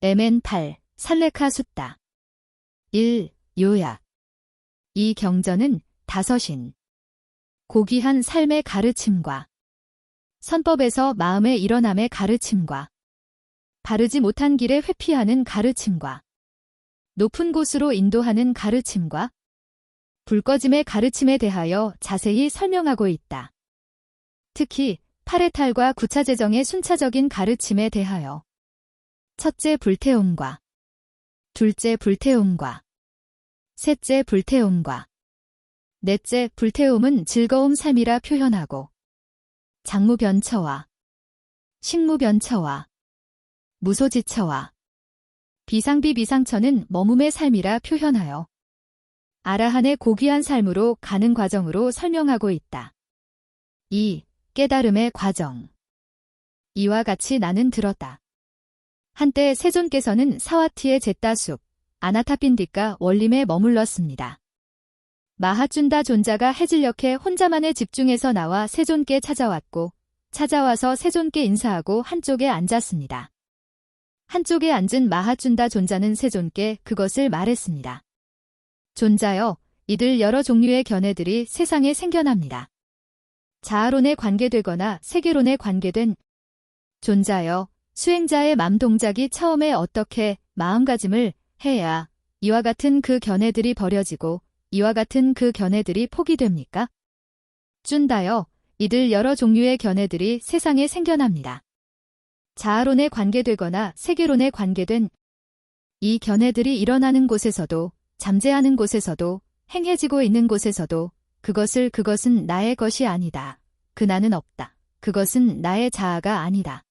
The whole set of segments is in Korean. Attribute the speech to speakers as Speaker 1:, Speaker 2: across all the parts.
Speaker 1: MN8 살레카 숫다 1. 요약. 이 경전은 다섯인 고귀한 삶의 가르침과 선법에서 마음의 일어남의 가르침과 바르지 못한 길에 회피하는 가르침과 높은 곳으로 인도하는 가르침과 불꺼짐의 가르침에 대하여 자세히 설명하고 있다. 특히 파레탈과 구차재정의 순차적인 가르침에 대하여 첫째 불태움과 둘째 불태움과 셋째 불태움과 넷째 불태움은 즐거움 삶이라 표현하고 장무변처와 식무변처와 무소지처와 비상비비상처는 머뭄의 삶이라 표현하여 아라한의 고귀한 삶으로 가는 과정으로 설명하고 있다. 2. 깨달음의 과정. 이와 같이 나는 들었다. 한때 세존께서는 사와티의 제따숲, 아나타핀디카 원림에 머물렀습니다. 마하준다 존자가 해질녘에 혼자만의 집중에서 나와 세존께 찾아왔고 찾아와서 세존께 인사하고 한쪽에 앉았습니다. 한쪽에 앉은 마하준다 존자는 세존께 그것을 말했습니다. 존자여, 이들 여러 종류의 견해들이 세상에 생겨납니다. 자아론에 관계되거나 세계론에 관계된 존자여, 수행자의 맘 동작이 처음에 어떻게 마음가짐을 해야 이와 같은 그 견해들이 버려지고 이와 같은 그 견해들이 포기됩니까? 쭌다여, 이들 여러 종류의 견해들이 세상에 생겨납니다. 자아론에 관계되거나 세계론에 관계된 이 견해들이 일어나는 곳에서도 잠재하는 곳에서도 행해지고 있는 곳에서도 그것은 나의 것이 아니다. 그 나는 없다. 그것은 나의 자아가 아니다.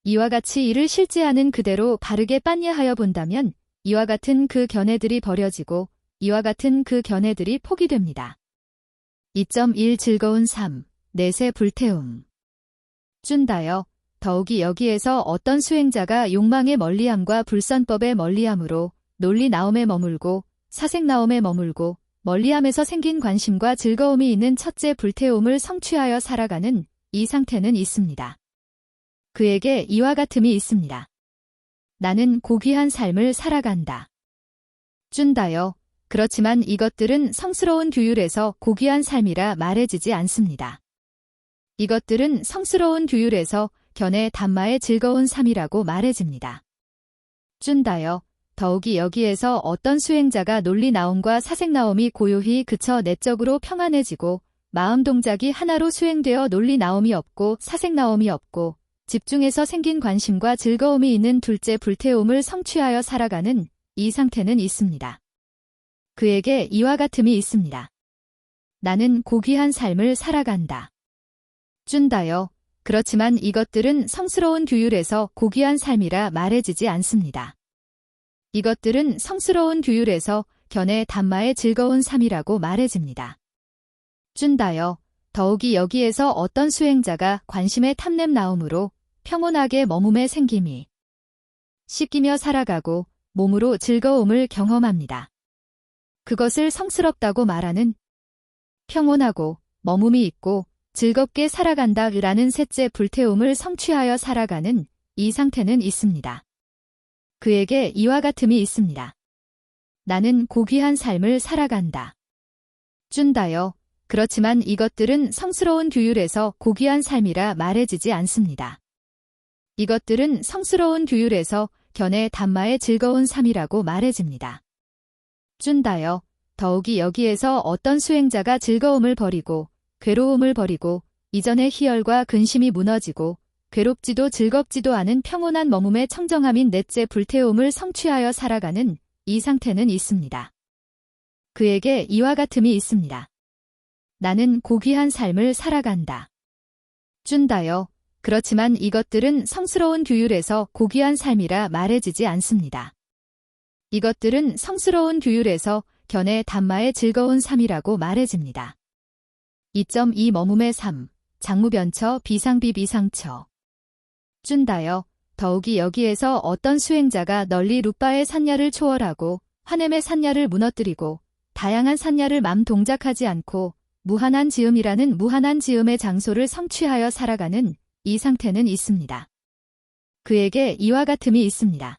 Speaker 1: 이와 같이 이를 실제하는 그대로 바르게 빤예하여 본다면 이와 같은 그 견해들이 버려지고 이와 같은 그 견해들이 포기됩니다. 2.1 즐거운 삶, 넷의 불태움. 쭌다여, 더욱이 여기에서 어떤 수행자가 욕망의 멀리함과 불선법의 멀리함으로 논리 나옴에 머물고 사색 나옴에 머물고 멀리함에서 생긴 관심과 즐거움이 있는 첫째 불태움을 성취하여 살아가는 이 상태는 있습니다. 그에게 이와 같음이 있습니다. 나는 고귀한 삶을 살아간다. 쭌다여, 그렇지만 이것들은 성스러운 규율에서 고귀한 삶이라 말해지지 않습니다. 이것들은 성스러운 규율에서 견해 담마의 즐거운 삶이라고 말해집니다. 쭌다여, 더욱이 여기에서 어떤 수행자가 논리 나옴과 사색 나옴이 고요히 그쳐 내적으로 평안해지고 마음 동작이 하나로 수행되어 논리 나옴이 없고 사색 나옴이 없고 집중해서 생긴 관심과 즐거움이 있는 둘째 불태움을 성취하여 살아가는 이 상태는 있습니다. 그에게 이와 같음이 있습니다. 나는 고귀한 삶을 살아간다. 쭌다여, 그렇지만 이것들은 성스러운 규율에서 고귀한 삶이라 말해지지 않습니다. 이것들은 성스러운 규율에서 견해 담마의 즐거운 삶이라고 말해집니다. 쭌다여, 더욱이 여기에서 어떤 수행자가 관심의 탐냄 나옴으로 평온하게 머뭄에 생김이 씻기며 살아가고 몸으로 즐거움을 경험합니다. 그것을 성스럽다고 말하는 평온하고 머뭄이 있고 즐겁게 살아간다라는 셋째 불태움을 성취하여 살아가는 이 상태는 있습니다. 그에게 이와 같음이 있습니다. 나는 고귀한 삶을 살아간다. 쭌다여, 그렇지만 이것들은 성스러운 규율에서 고귀한 삶이라 말해지지 않습니다. 이것들은 성스러운 규율에서 견해 담마의 즐거운 삶이라고 말해집니다. 쭌다여, 더욱이 여기에서 어떤 수행자가 즐거움을 버리고 괴로움을 버리고 이전의 희열과 근심이 무너지고 괴롭지도 즐겁지도 않은 평온한 머뭄의 청정함인 넷째 불태움을 성취하여 살아가는 이 상태는 있습니다. 그에게 이와 같음이 있습니다. 나는 고귀한 삶을 살아간다. 쭌다여, 그렇지만 이것들은 성스러운 규율에서 고귀한 삶이라 말해지지 않습니다. 이것들은 성스러운 규율에서 견해 담마의 즐거운 삶이라고 말해집니다. 2.2 머뭄의 삶, 장무변처 비상비비상처. 쭌다여, 더욱이 여기에서 어떤 수행자가 널리 루빠의 산야를 초월하고 화냄의 산야를 무너뜨리고 다양한 산야를 맘 동작하지 않고 무한한 지음이라는 무한한 지음의 장소를 성취하여 살아가는 이 상태는 있습니다. 그에게 이와 같음이 있습니다.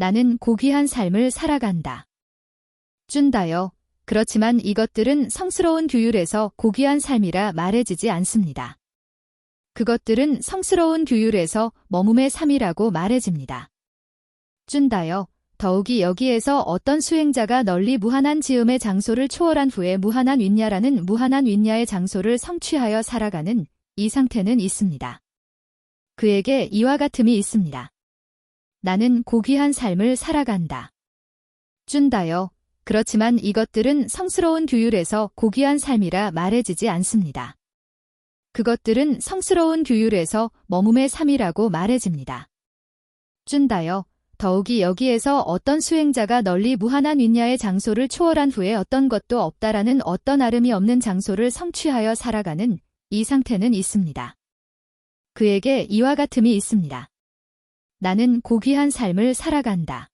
Speaker 1: 나는 고귀한 삶을 살아간다. 준다요. 그렇지만 이것들은 성스러운 규율에서 고귀한 삶이라 말해지지 않습니다. 그것들은 성스러운 규율에서 머금의 삶이라고 말해집니다. 준다요. 더욱이 여기에서 어떤 수행자가 널리 무한한 지음의 장소를 초월한 후에 무한한 윈야라는 무한한 윈야의 장소를 성취하여 살아가는 이 상태는 있습니다. 그에게 이와 같음이 있습니다. 나는 고귀한 삶을 살아간다. 준다요. 그렇지만 이것들은 성스러운 규율에서 고귀한 삶이라 말해지지 않습니다. 그것들은 성스러운 규율에서 머금의 삶이라고 말해집니다. 준다요. 더욱이 여기에서 어떤 수행자가 널리 무한한 윈야의 장소를 초월한 후에 어떤 것도 없다라는 어떤 아름이 없는 장소를 성취하여 살아가는 이 상태는 있습니다. 그에게 이와 같음이 있습니다. 나는 고귀한 삶을 살아간다.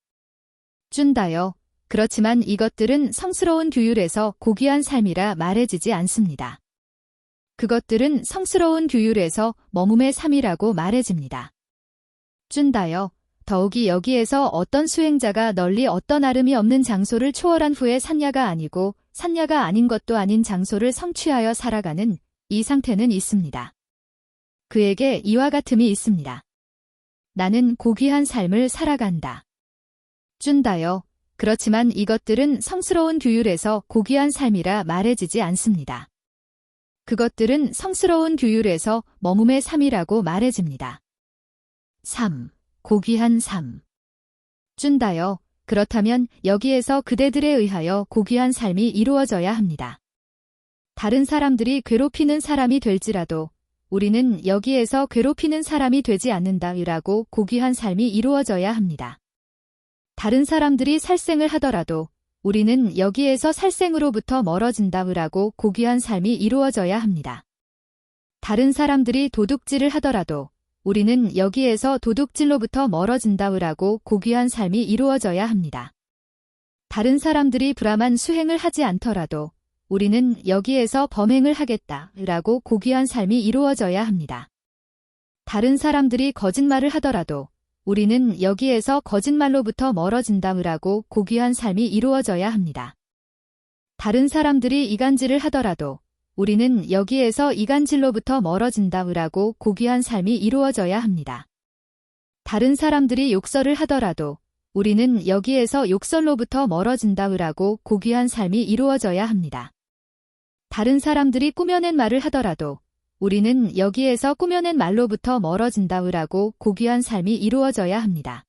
Speaker 1: 준다요. 그렇지만 이것들은 성스러운 규율에서 고귀한 삶이라 말해지지 않습니다. 그것들은 성스러운 규율에서 머금의 삶이라고 말해집니다. 준다요. 더욱이 여기에서 어떤 수행자가 널리 어떤 아름이 없는 장소를 초월한 후에 산야가 아니고 산야가 아닌 것도 아닌 장소를 성취하여 살아가는 이 상태는 있습니다. 그에게 이와 같음이 있습니다. 나는 고귀한 삶을 살아간다. 준다요. 그렇지만 이것들은 성스러운 규율에서 고귀한 삶이라 말해지지 않습니다. 그것들은 성스러운 규율에서 머금의 삶이라고 말해집니다. 3. 고귀한 삶. 준다요. 그렇다면 여기에서 그대들에 의하여 고귀한 삶이 이루어져야 합니다. 다른 사람들이 괴롭히는 사람이 될지라도 우리는 여기에서 괴롭히는 사람이 되지 않는다라고 고귀한 삶이 이루어져야 합니다. 다른 사람들이 살생을 하더라도 우리는 여기에서 살생으로부터 멀어진다라고 고귀한 삶이 이루어져야 합니다. 다른 사람들이 도둑질을 하더라도 우리는 여기에서 도둑질로부터 멀어진다라고 고귀한 삶이 이루어져야 합니다. 다른 사람들이 불암한 수행을 하지 않더라도 우리는 여기에서 범행을 하겠다라고 고귀한 삶이 이루어져야 합니다. 다른 사람들이 거짓말을 하더라도 우리는 여기에서 거짓말로부터 멀어진다라고 고귀한 삶이 이루어져야 합니다. 다른 사람들이 이간질을 하더라도 우리는 여기에서 이간질로부터 멀어진다라고 고귀한 삶이 이루어져야 합니다. 다른 사람들이 욕설을 하더라도 우리는 여기에서 욕설로부터 멀어진다라고 고귀한 삶이 이루어져야 합니다. 다른 사람들이 꾸며낸 말을 하더라도 우리는 여기에서 꾸며낸 말로부터 멀어진다라고 고귀한 삶이 이루어져야 합니다.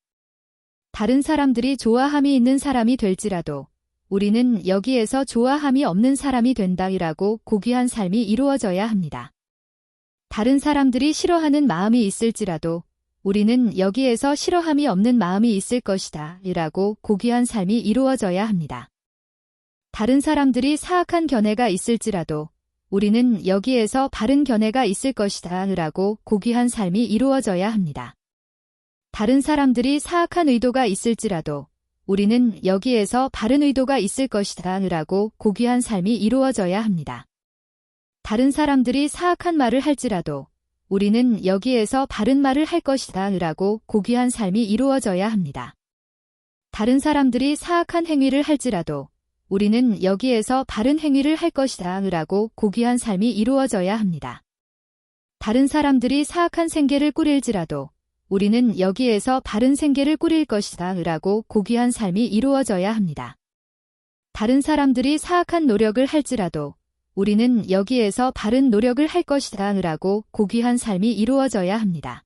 Speaker 1: 다른 사람들이 좋아함이 있는 사람이 될지라도 우리는 여기에서 좋아함이 없는 사람이 된다라고 고귀한 삶이 이루어져야 합니다. 다른 사람들이 싫어하는 마음이 있을지라도 우리는 여기에서 싫어함이 없는 마음이 있을 것이다 라고 고귀한 삶이 이루어져야 합니다. 다른 사람들이 사악한 견해가 있을지라도 우리는 여기에서 바른 견해가 있을 것이다 라고 고귀한 삶이 이루어져야 합니다. 다른 사람들이 사악한 의도가 있을지라도 우리는 여기에서 바른 의도가 있을 것이다 라고 고귀한 삶이 이루어져야 합니다. 다른 사람들이 사악한 말을 할지라도 우리는 여기에서 바른 말을 할 것이다 라고 고귀한 삶이 이루어져야 합니다. 다른 사람들이 사악한 행위를 할지라도 우리는 여기에서 바른 행위를 할 것이다 라고 고귀한 삶이 이루어져야 합니다. 다른 사람들이 사악한 생계를 꾸릴지라도 우리는 여기에서 바른 생계를 꾸릴 것이다 라고 고귀한 삶이 이루어져야 합니다. 다른 사람들이 사악한 노력을 할지라도 우리는 여기에서 바른 노력을 할 것이다 라고 고귀한 삶이 이루어져야 합니다.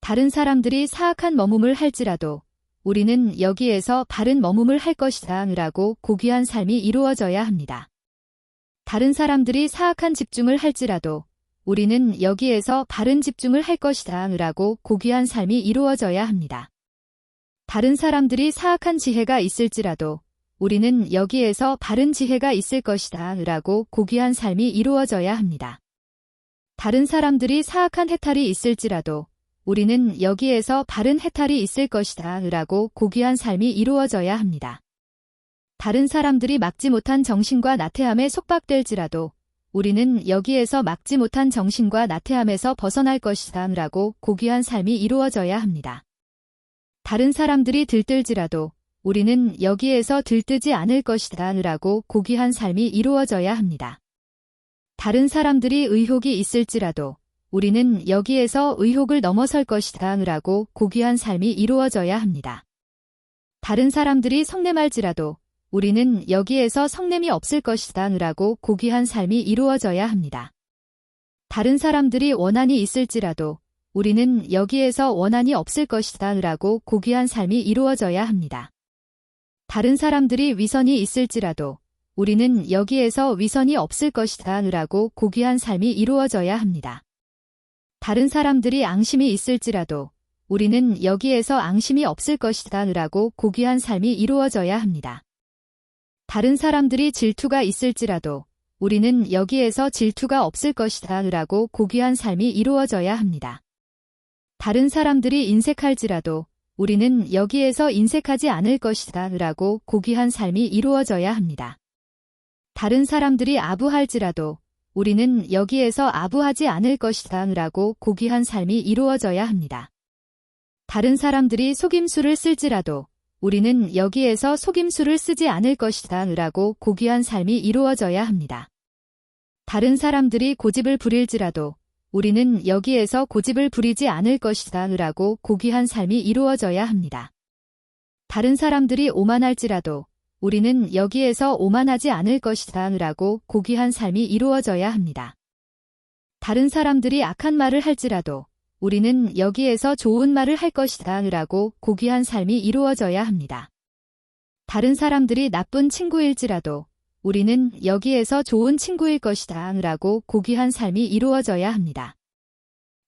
Speaker 1: 다른 사람들이 사악한 머금을 할지라도 우리는 여기에서 바른 머금을 할 것이다 라고 고귀한 삶이 이루어져야 합니다. 다른 사람들이 사악한 집중을 할지라도 우리는 여기에서 바른 집중을 할 것이다 라고 고귀한 삶이 이루어져야 합니다. 다른 사람들이 사악한 지혜가 있을지라도 우리는 여기에서 바른 지혜가 있을 것이다 라고 고귀한 삶이 이루어져야 합니다. 다른 사람들이 사악한 해탈이 있을지라도 우리는 여기에서 바른 해탈이 있을 것이다 라고 고귀한 삶이 이루어져야 합니다. 다른 사람들이 막지 못한 정신과 나태함에 속박될지라도 우리는 여기에서 막지 못한 정신과 나태함에서 벗어날 것이다 라고 고귀한 삶이 이루어져야 합니다. 다른 사람들이 들뜰지라도 우리는 여기에서 들뜨지 않을 것이다 라고 고귀한 삶이 이루어져야 합니다. 다른 사람들이 의혹이 있을지라도 우리는 여기에서 의혹을 넘어설 것이다 라고 고귀한 삶이 이루어져야 합니다. 다른 사람들이 성냄할지라도 우리는 여기에서 성냄이 없을 것이다 라고 고귀한 삶이 이루어져야 합니다. 다른 사람들이 원한이 있을지라도 우리는 여기에서 원한이 없을 것이다 라고 고귀한 삶이 이루어져야 합니다. 다른 사람들이 위선이 있을지라도 우리는 여기에서 위선이 없을 것이다 라고 고귀한 삶이 이루어져야 합니다. 다른 사람들이 앙심이 있을지라도 우리는 여기에서 앙심이 없을 것이다 라고 고귀한 삶이 이루어져야 합니다. 다른 사람들이 질투가 있을지라도 우리는 여기에서 질투가 없을 것이다 라고 고귀한 삶이 이루어져야 합니다. 다른 사람들이 인색할지라도 우리는 여기에서 인색하지 않을 것이다 라고 고귀한 삶이 이루어져야 합니다. 다른 사람들이 아부할지라도 우리는 여기에서 아부하지 않을 것이다 라고 고귀한 삶이 이루어져야 합니다. 다른 사람들이 속임수를 쓸지라도 우리는 여기에서 속임수를 쓰지 않을 것이다 라고 고귀한 삶이 이루어져야 합니다. 다른 사람들이 고집을 부릴지라도 우리는 여기에서 고집을 부리지 않을 것이다 라고 고귀한 삶이 이루어져야 합니다. 다른 사람들이 오만할지라도 우리는 여기에서 오만하지 않을 것이다 라고 고귀한 삶이 이루어져야 합니다. 다른 사람들이 악한 말을 할지라도 우리는 여기에서 좋은 말을 할 것이다 라고 고귀한 삶이 이루어져야 합니다. 다른 사람들이 나쁜 친구일지라도 우리는 여기에서 좋은 친구일 것이다 라고 고귀한 삶이 이루어져야 합니다.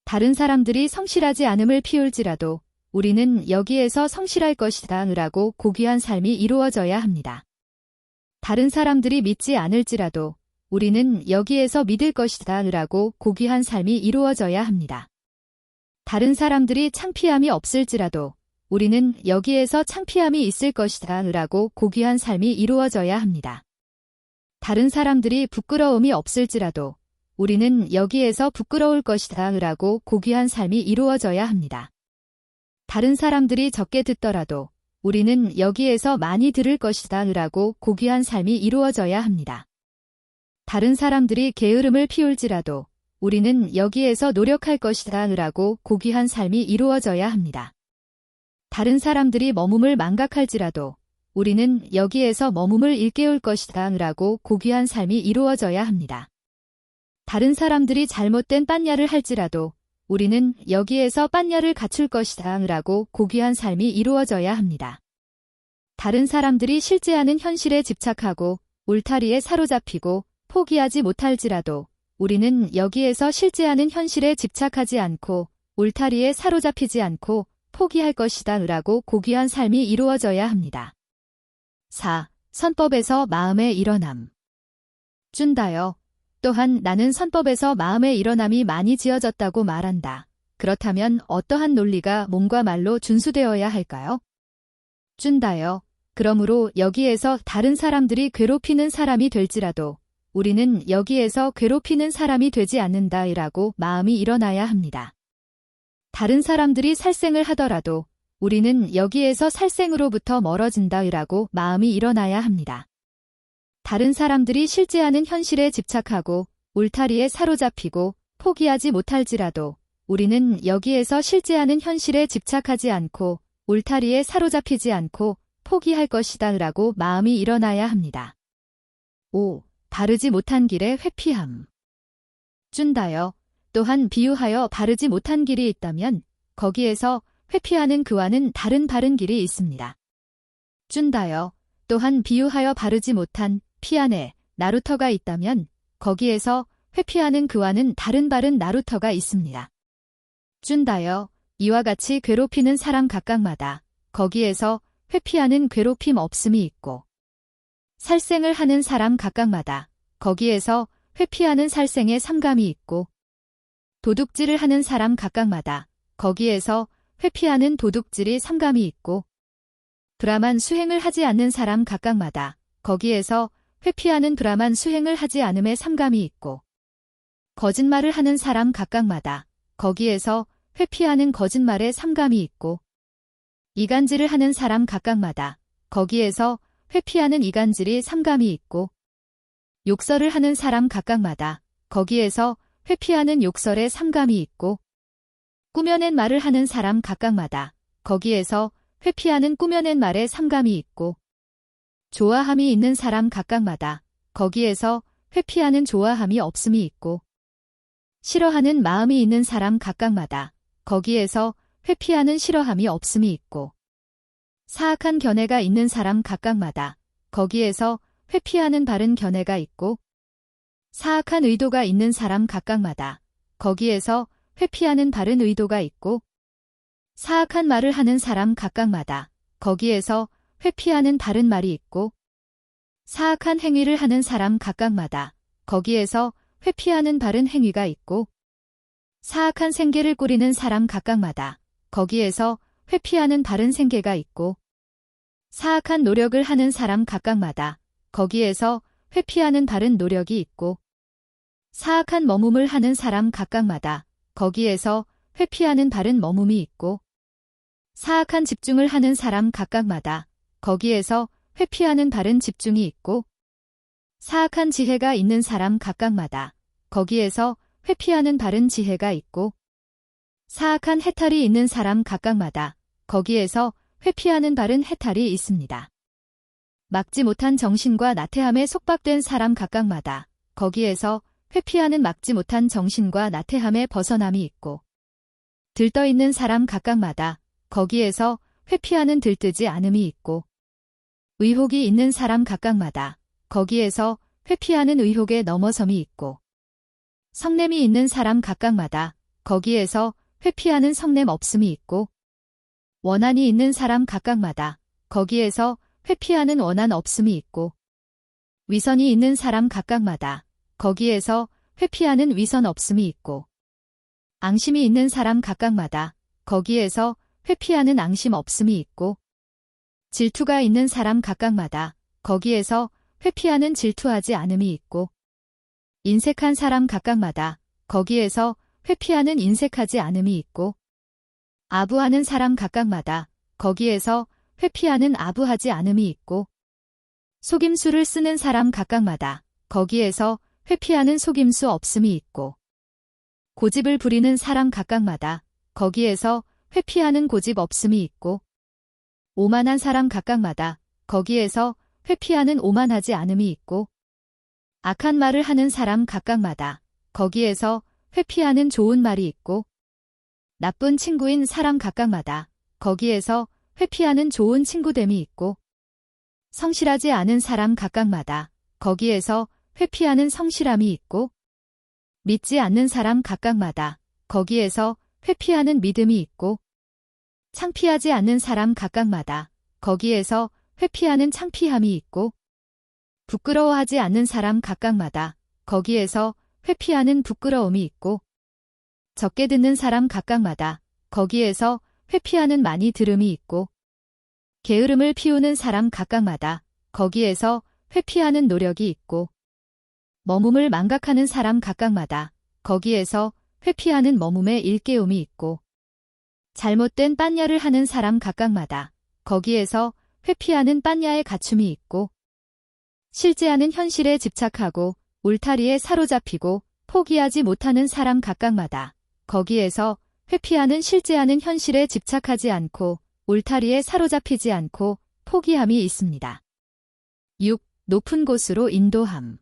Speaker 1: 다른 사람들이 성실하지 않음을 피울지라도 우리는 여기에서 성실할 것이다 라고 고귀한 삶이 이루어져야 합니다. 다른 사람들이 믿지 않을지라도 우리는 여기에서 믿을 것이다 라고 고귀한 삶이 이루어져야 합니다. 다른 사람들이 창피함이 없을지라도 우리는 여기에서 창피함이 있을 것이다 라고 고귀한 삶이 이루어져야 합니다. 다른 사람들이 부끄러움이 없을지라도 우리는 여기에서 부끄러울 것이다 라고 고귀한 삶이 이루어져야 합니다. 다른 사람들이 적게 듣더라도 우리는 여기에서 많이 들을 것이다 라고 고귀한 삶이 이루어져야 합니다. 다른 사람들이 게으름을 피울지라도 우리는 여기에서 노력할 것이다 라고 고귀한 삶이 이루어져야 합니다. 다른 사람들이 머금을 망각할지라도 우리는 여기에서 머금을 일깨울 것이다 라고 고귀한 삶이 이루어져야 합니다. 다른 사람들이 잘못된 빤야를 할지라도 우리는 여기에서 빤야를 갖출 것이다 라고 고귀한 삶이 이루어져야 합니다. 다른 사람들이 실제하는 현실에 집착하고 울타리에 사로잡히고 포기하지 못할지라도 우리는 여기에서 실제하는 현실에 집착하지 않고 울타리에 사로잡히지 않고 포기할 것이다 라고 고귀한 삶이 이루어져야 합니다. 4. 선법에서 마음의 일어남. 준다요. 또한 나는 선법에서 마음의 일어남이 많이 지어졌다고 말한다. 그렇다면 어떠한 논리가 몸과 말로 준수되어야 할까요? 준다요. 그러므로 여기에서 다른 사람들이 괴롭히는 사람이 될지라도 우리는 여기에서 괴롭히는 사람이 되지 않는다라고 마음이 일어나야 합니다. 다른 사람들이 살생을 하더라도 우리는 여기에서 살생으로부터 멀어진다라고 마음이 일어나야 합니다. 다른 사람들이 실제하는 현실에 집착하고 울타리에 사로잡히고 포기하지 못할지라도 우리는 여기에서 실제하는 현실에 집착하지 않고 울타리에 사로잡히지 않고 포기할 것이다라고 마음이 일어나야 합니다. 5. 바르지 못한 길의 회피함. 준다요. 또한 비유하여 바르지 못한 길이 있다면 거기에서 회피하는 그와는 다른 바른 길이 있습니다. 준다요. 또한 비유하여 바르지 못한 피 안에 나루터가 있다면 거기에서 회피하는 그와는 다른 바른 나루터가 있습니다. 준다요. 이와 같이 괴롭히는 사람 각각마다 거기에서 회피하는 괴롭힘 없음이 있고 살생을 하는 사람 각각마다 거기에서 회피하는 살생의 삼감이 있고 도둑질을 하는 사람 각각마다 거기에서 회피하는 도둑질이 삼감이 있고 브라만 수행을 하지 않는 사람 각각마다 거기에서 회피하는 브라만 수행을 하지 않음의 삼감이 있고 거짓말을 하는 사람 각각마다 거기에서 회피하는 거짓말의 삼감이 있고 이간질을 하는 사람 각각마다 거기에서 회피하는 이간질이 삼감이 있고, 욕설을 하는 사람 각각마다 거기에서 회피하는 욕설의 삼감이 있고, 꾸며낸 말을 하는 사람 각각마다 거기에서 회피하는 꾸며낸 말의 삼감이 있고, 좋아함이 있는 사람 각각마다 거기에서 회피하는 좋아함이 없음이 있고, 싫어하는 마음이 있는 사람 각각마다 거기에서 회피하는 싫어함이 없음이 있고, 사악한 견해가 있는 사람 각각마다 거기에서 회피하는 바른 견해가 있고, 사악한 의도가 있는 사람 각각마다 거기에서 회피하는 바른 의도가 있고, 사악한 말을 하는 사람 각각마다 거기에서 회피하는 바른 말이 있고, 사악한 행위를 하는 사람 각각마다 거기에서 회피하는 바른 행위가 있고, 사악한 생계를 꾸리는 사람 각각마다 거기에서 회피하는 바른 생계가 있고, 사악한 노력을 하는 사람 각각마다 거기에서 회피하는 바른 노력이 있고, 사악한 머뭅을 하는 사람 각각마다 거기에서 회피하는 바른 머뭅이 있고, 사악한 집중을 하는 사람 각각마다 거기에서 회피하는 바른 집중이 있고, 사악한 지혜가 있는 사람 각각마다 거기에서 회피하는 바른 지혜가 있고, 사악한 해탈이 있는 사람 각각마다 거기에서 회피하는 바른 해탈이 있습니다. 막지 못한 정신과 나태함에 속박된 사람 각각마다 거기에서 회피하는 막지 못한 정신과 나태함에 벗어남이 있고, 들떠있는 사람 각각마다 거기에서 회피하는 들뜨지 않음이 있고, 의혹이 있는 사람 각각마다 거기에서 회피하는 의혹에 넘어섬이 있고, 성냄이 있는 사람 각각마다 거기에서 회피하는 성냄 없음이 있고, 원한이 있는 사람 각각마다 거기에서 회피하는 원한 없음이 있고, 위선이 있는 사람 각각마다 거기에서 회피하는 위선 없음이 있고, 앙심이 있는 사람 각각마다 거기에서 회피하는 앙심 없음이 있고, 질투가 있는 사람 각각마다 거기에서 회피하는 질투하지 않음이 있고, 인색한 사람 각각마다 거기에서 회피하는 인색하지 않음이 있고, 아부하는 사람 각각마다 거기에서 회피하는 아부하지 않음이 있고, 속임수를 쓰는 사람 각각마다 거기에서 회피하는 속임수 없음이 있고, 고집을 부리는 사람 각각마다 거기에서 회피하는 고집 없음이 있고, 오만한 사람 각각마다 거기에서 회피하는 오만하지 않음이 있고, 악한 말을 하는 사람 각각마다 거기에서 회피하는 좋은 말이 있고, 나쁜 친구인 사람 각각마다 거기에서 회피하는 좋은 친구됨이 있고, 성실하지 않은 사람 각각마다 거기에서 회피하는 성실함이 있고, 믿지 않는 사람 각각마다 거기에서 회피하는 믿음이 있고, 창피하지 않는 사람 각각마다 거기에서 회피하는 창피함이 있고, 부끄러워하지 않는 사람 각각마다 거기에서 회피하는 부끄러움이 있고, 적게 듣는 사람 각각마다 거기에서 회피하는 많이 들음이 있고, 게으름을 피우는 사람 각각마다 거기에서 회피하는 노력이 있고, 머뭅을 망각하는 사람 각각마다 거기에서 회피하는 머뭅의 일깨움이 있고, 잘못된 빤야를 하는 사람 각각마다 거기에서 회피하는 빤야의 갖춤이 있고, 실제하는 현실에 집착하고 울타리에 사로잡히고 포기하지 못하는 사람 각각마다 거기에서 회피하는 실제하는 현실에 집착하지 않고 울타리에 사로잡히지 않고 포기함이 있습니다. 6. 높은 곳으로 인도함.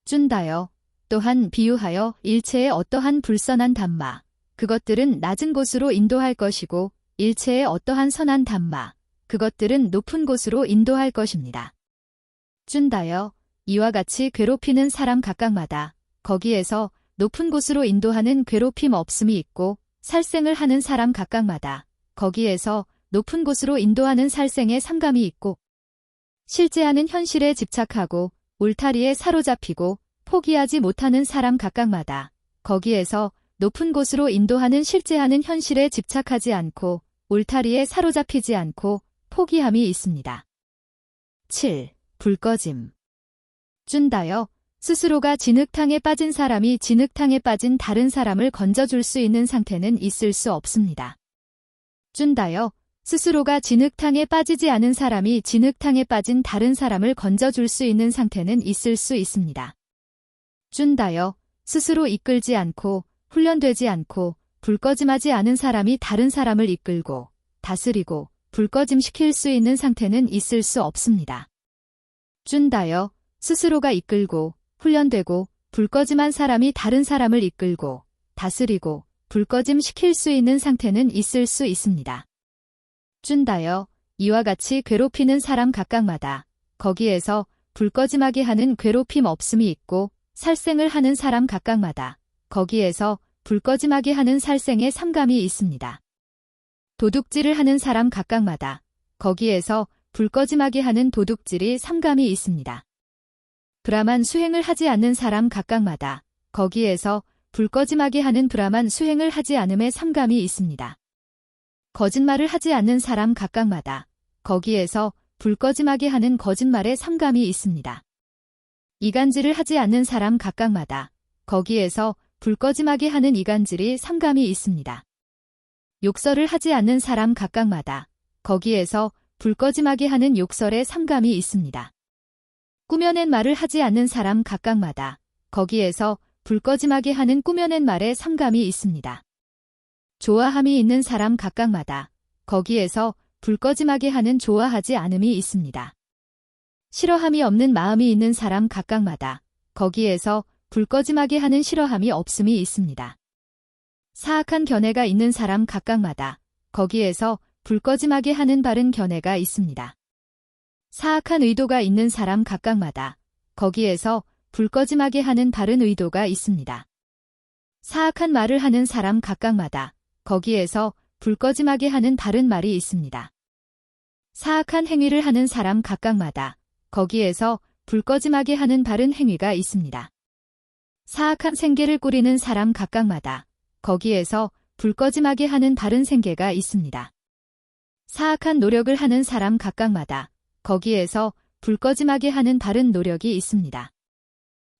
Speaker 1: 준다여 또한 비유하여 일체의 어떠한 불선한 담마 그것들은 낮은 곳으로 인도할 것이고, 일체의 어떠한 선한 담마 그것들은 높은 곳으로 인도할 것입니다. 준다여 이와 같이 괴롭히는 사람 각각마다 거기에서 높은 곳으로 인도하는 괴롭힘 없음이 있고, 살생을 하는 사람 각각마다 거기에서 높은 곳으로 인도하는 살생의 삼감이 있고, 실제하는 현실에 집착하고 울타리에 사로잡히고 포기하지 못하는 사람 각각마다 거기에서 높은 곳으로 인도하는 실제하는 현실에 집착하지 않고 울타리에 사로잡히지 않고 포기함이 있습니다. 7. 불꺼짐. 준다여 스스로가 진흙탕에 빠진 사람이 진흙탕에 빠진 다른 사람을 건져줄 수 있는 상태는 있을 수 없습니다. 준다여 스스로가 진흙탕에 빠지지 않은 사람이 진흙탕에 빠진 다른 사람을 건져줄 수 있는 상태는 있을 수 있습니다. 준다여, 스스로 이끌지 않고 훈련되지 않고 불꺼짐하지 않은 사람이 다른 사람을 이끌고 다스리고 불꺼짐시킬 수 있는 상태는 있을 수 없습니다. 준다여, 스스로가 이끌고 훈련되고 불꺼짐한 사람이 다른 사람을 이끌고 다스리고 불꺼짐시킬 수 있는 상태는 있을 수 있습니다. 준다여, 이와 같이 괴롭히는 사람 각각마다 거기에서 불꺼짐하게 하는 괴롭힘 없음이 있고 살생을 하는 사람 각각마다 거기에서 불꺼짐하게 하는 살생의 삼감이 있습니다. 도둑질을 하는 사람 각각마다 거기에서 불꺼짐하게 하는 도둑질이 삼감이 있습니다. 브라만 수행을 하지 않는 사람 각각마다 거기에서 불꺼짐하게 하는 브라만 수행을 하지 않음의 삼감이 있습니다. 거짓말을 하지 않는 사람 각각마다 거기에서 불꺼짐하게 하는 거짓말의 삼감이 있습니다. 이간질을 하지 않는 사람 각각마다 거기에서 불꺼짐하게 하는 이간질이 삼감이 있습니다. 욕설을 하지 않는 사람 각각마다 거기에서 불꺼짐하게 하는 욕설의 삼감이 있습니다. 꾸며낸 말을 하지 않는 사람 각각마다 거기에서 불꺼짐하게 하는 꾸며낸 말의 삼감이 있습니다. 좋아함이 있는 사람 각각마다 거기에서 불꺼짐하게 하는 좋아하지 않음이 있습니다. 싫어함이 없는 마음이 있는 사람 각각마다 거기에서 불꺼짐하게 하는 싫어함이 없음이 있습니다. 사악한 견해가 있는 사람 각각마다 거기에서 불꺼짐하게 하는 바른 견해가 있습니다. 사악한 의도가 있는 사람 각각마다 거기에서 불꺼짐하게 하는 바른 의도가 있습니다. 사악한 말을 하는 사람 각각마다 거기에서 불꺼짐하게 하는 바른 말이 있습니다. 사악한 행위를 하는 사람 각각마다 거기에서 불꺼짐하게 하는 바른 행위가 있습니다. 사악한 생계를 꾸리는 사람 각각마다 거기에서 불꺼짐하게 하는 바른 생계가 있습니다. 사악한 노력을 하는 사람 각각마다 거기에서 불꺼짐하게 하는 바른 노력이 있습니다.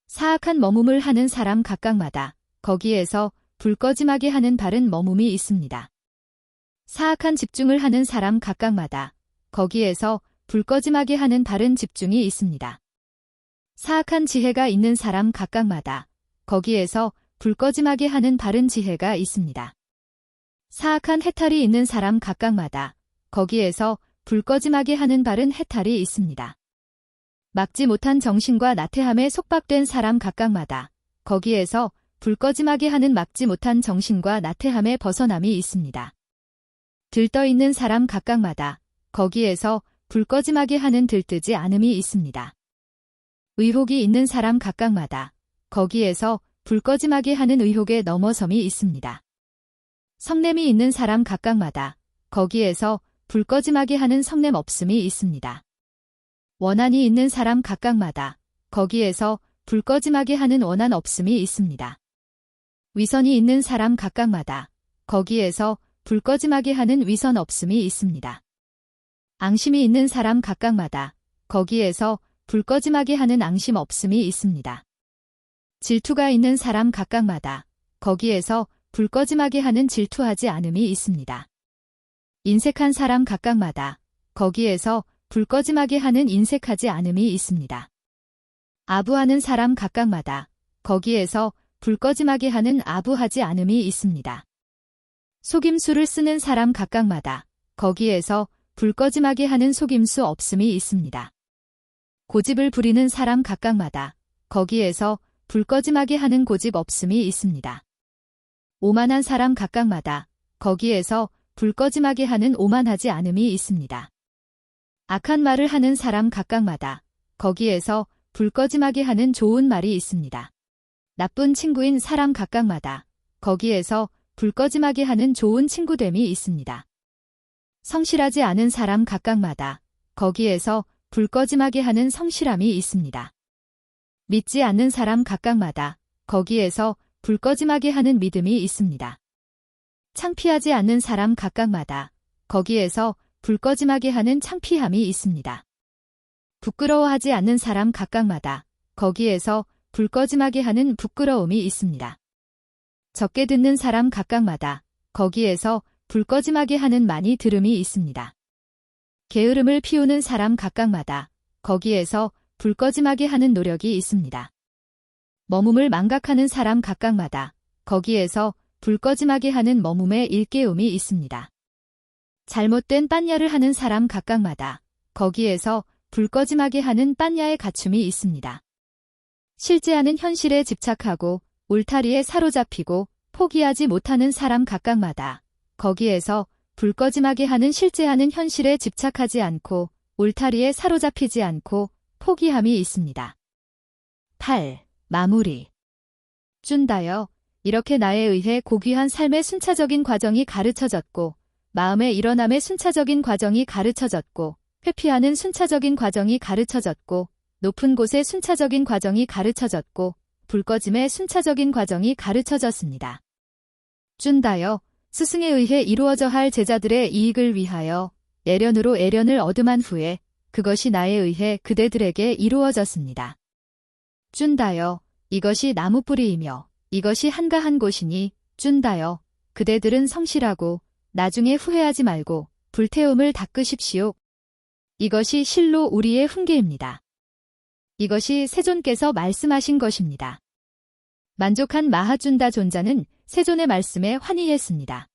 Speaker 1: 사악한 머뭅을 하는 사람 각각마다 거기에서 불꺼짐하게 하는 바른 머뭅이 있습니다. 사악한 집중을 하는 사람 각각마다 거기에서 불꺼짐하게 하는 바른 집중이 있습니다. 사악한 지혜가 있는 사람 각각마다 거기에서 불꺼짐하게 하는 바른 지혜가 있습니다. 사악한 해탈이 있는 사람 각각마다 거기에서 불꺼짐하게 하는 바른 해탈이 있습니다. 막지 못한 정신과 나태함에 속박된 사람 각각마다 거기에서 불꺼짐하게 하는 막지 못한 정신과 나태함에 벗어남이 있습니다. 들떠있는 사람 각각마다 거기에서 불꺼짐하게 하는 들뜨지 않음이 있습니다. 의혹이 있는 사람 각각마다 거기에서 불꺼짐하게 하는 의혹에 넘어섬이 있습니다. 성냄이 있는 사람 각각마다 거기에서 불꺼짐하게 하는 성냄 없음이 있습니다. 원한이 있는 사람 각각마다 거기에서 불꺼짐하게 하는 원한 없음이 있습니다. 위선이 있는 사람 각각마다 거기에서 불꺼짐하게 하는 위선 없음이 있습니다. 앙심이 있는 사람 각각마다 거기에서 불꺼짐하게 하는 앙심 없음이 있습니다. 질투가 있는 사람 각각마다 거기에서 불꺼짐하게 하는 질투하지 않음이 있습니다. 인색한 사람 각각마다 거기에서 불꺼짐하게 하는 인색하지 않음이 있습니다. 아부하는 사람 각각마다 거기에서 불꺼짐하게 하는 아부하지 않음이 있습니다. 속임수를 쓰는 사람 각각마다 거기에서 불꺼짐하게 하는 속임수 없음이 있습니다. 고집을 부리는 사람 각각마다 거기에서 불꺼짐하게 하는 고집 없음이 있습니다. 오만한 사람 각각마다 거기에서 불꺼짐하게 하는 오만하지 않음이 있습니다. 악한 말을 하는 사람 각각마다 거기에서 불꺼짐하게 하는 좋은 말이 있습니다. 나쁜 친구인 사람 각각마다 거기에서 불꺼짐하게 하는 좋은 친구됨이 있습니다. 성실하지 않은 사람 각각마다 거기에서 불꺼짐하게 하는 성실함이 있습니다. 믿지 않는 사람 각각마다 거기에서 불꺼짐하게 하는 믿음이 있습니다. 창피하지 않는 사람 각각마다 거기에서 불꺼짐하게 하는 창피함이 있습니다. 부끄러워하지 않는 사람 각각마다 거기에서 불꺼짐하게 하는 부끄러움이 있습니다. 적게 듣는 사람 각각마다 거기에서 불꺼짐하게 하는 많이 들음이 있습니다. 게으름을 피우는 사람 각각마다 거기에서 불꺼짐하게 하는 노력이 있습니다. 머뭄을 망각하는 사람 각각마다 거기에서 불꺼짐하게 하는 머뭄의 일깨움이 있습니다. 잘못된 빤야를 하는 사람 각각마다 거기에서 불꺼짐하게 하는 빤야의 갖춤이 있습니다. 실제하는 현실에 집착하고 울타리에 사로잡히고 포기하지 못하는 사람 각각마다 거기에서 불꺼짐하게 하는 실제하는 현실에 집착하지 않고 울타리에 사로잡히지 않고 포기함이 있습니다. 8. 마무리. 쭌다여, 이렇게 나에 의해 고귀한 삶의 순차적인 과정이 가르쳐졌고 마음의 일어남의 순차적인 과정이 가르쳐졌고 회피하는 순차적인 과정이 가르쳐졌고 높은 곳의 순차적인 과정이 가르쳐졌고 불꺼짐의 순차적인 과정이 가르쳐졌습니다. 쭌다여, 스승에 의해 이루어져 할 제자들의 이익을 위하여 애련으로 애련을 얻음한 후에 그것이 나에 의해 그대들에게 이루어졌습니다. 쭌다여, 이것이 나무뿌리이며 이것이 한가한 곳이니 쭌다여, 그대들은 성실하고 나중에 후회하지 말고 불태움을 닦으십시오. 이것이 실로 우리의 훈계입니다. 이것이 세존께서 말씀하신 것입니다. 만족한 마하쭌다 존자는 세존의 말씀에 환희했습니다.